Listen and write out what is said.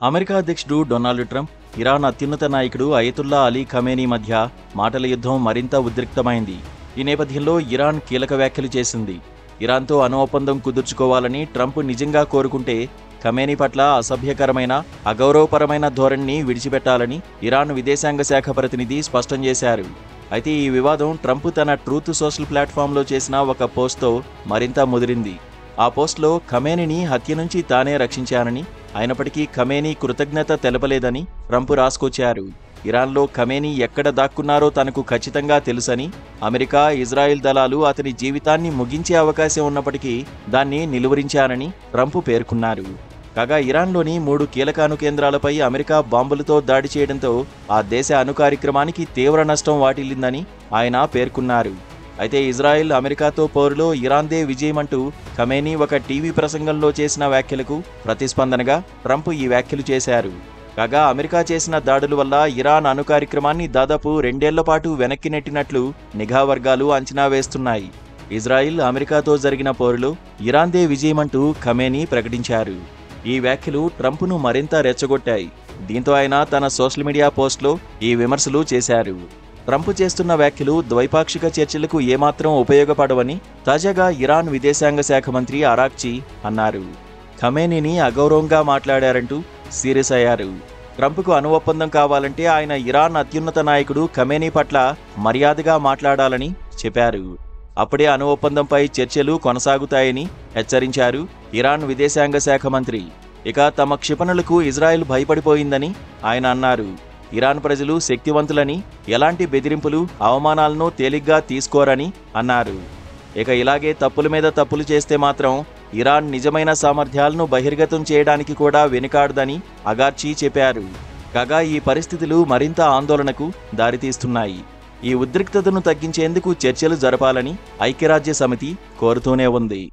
America అధ్యక్షుడు Donald Trump, Iran అత్యున్నత నాయకుడు అయతుల్లా అలీ ఖమేనీ మధ్య మాటల యుద్ధం మరింత ఉద్రిక్తమైంది. ఈ నేపథ్యంలో ఇరాన్ కీలక వ్యాఖ్యలు చేసింది. ఇరాన్తో అణు ఒప్పందం కుదుర్చుకోవాలని ట్రంప్ నిజంగా కోరుకుంటే ఖమేనీ పట్ల అసభ్యకరమైన, అగౌరవపరమైన ధోరణిని విడిచిపెట్టాలని ఇరాన్ విదేశాంగ శాఖ ప్రతినిధి స్పష్టం చేశారు. అయితే ఈ వివాదం ట్రంప్ తన ట్రూత్ సోషల్ ప్లాట్ఫామ్లో చేసిన ఒక పోస్ట్తో మరింత ముదిరింది. ఆ పోస్ట్లో ఖమేనీని హత్య నుంచి తానే రక్షించానని, అయినప్పటికీ ఖమేనీ కృతజ్ఞత తెలపలేదని ట్రంప్ రాసుకొచ్చారు. ఇరాన్లో ఖమేనీ ఎక్కడ దాక్కున్నారో తనకు ఖచ్చితంగా తెలుసని, అమెరికా, ఇజ్రాయెల్ దళాలు అతని జీవితాన్ని ముగించే అవకాశం ఉన్నప్పటికీ దాన్ని నిలువరించానని ట్రంప్ పేర్కొన్నారు. కాగా ఇరాన్లోని 3 కీలక అణు కేంద్రాలపై అమెరికా బాంబులతో దాడి చేయడంతో ఆ దేశ అణు కార్యక్రమానికి తీవ్ర నష్టం వాటిల్లిందని ఆయన పేర్కొన్నారు. అయితే ఇజ్రాయెల్, అమెరికాతో పోరులో ఇరాన్దే విజయమంటూ ఖమేనీ ఒక టీవీ ప్రసంగంలో చేసిన వ్యాఖ్యలకు ప్రతిస్పందనగా ట్రంప్ ఈ వ్యాఖ్యలు చేశారు. కాగా అమెరికా చేసిన దాడుల వల్ల ఇరాన్ అణు కార్యక్రమాన్ని దాదాపు 2 ఏళ్ల పాటు వెనక్కి నెట్టినట్లు నిఘా వర్గాలు అంచనా వేస్తున్నాయి. ఇజ్రాయిల్, అమెరికాతో జరిగిన పోరులో ఇరాన్దే విజయమంటూ ఖమేనీ ప్రకటించారు. ఈ వ్యాఖ్యలు ట్రంప్ను మరింత రెచ్చగొట్టాయి. దీంతో ఆయన తన సోషల్ మీడియా పోస్ట్లో ఈ విమర్శలు చేశారు. ట్రంప్ చేస్తున్న వ్యాఖ్యలు ద్వైపాక్షిక చర్చలకు ఏమాత్రం ఉపయోగపడవని తాజాగా ఇరాన్ విదేశాంగ శాఖ మంత్రి అరాక్చి అన్నారు. ఖమేనీని అగౌరవంగా మాట్లాడారంటూ సీరియస్ అయ్యారు. ట్రంప్కు అణు ఒప్పందం కావాలంటే ఆయన ఇరాన్ అత్యున్నత నాయకుడు ఖమేనీ పట్ల మర్యాదగా మాట్లాడాలని చెప్పారు. అప్పుడే అణు ఒప్పందంపై చర్చలు కొనసాగుతాయని హెచ్చరించారు ఇరాన్ విదేశాంగ శాఖ మంత్రి. ఇక తమ క్షిపణులకు ఇజ్రాయెల్ భయపడిపోయిందని ఆయన అన్నారు. ఇరాన్ ప్రజలు శక్తివంతులని, ఎలాంటి బెదిరింపులు, అవమానాలను తేలిగ్గా తీసుకోరని అన్నారు. ఇక ఇలాగే తప్పుల మీద తప్పులు చేస్తే మాత్రం ఇరాన్ నిజమైన సామర్థ్యాలను బహిర్గతం చేయడానికి కూడా వెనుకాడదని అగార్చి చెప్పారు. కాగా ఈ పరిస్థితులు మరింత ఆందోళనకు దారితీస్తున్నాయి. ఈ ఉద్రిక్తతను తగ్గించేందుకు చర్చలు జరపాలని ఐక్యరాజ్య సమితి కోరుతూనే ఉంది.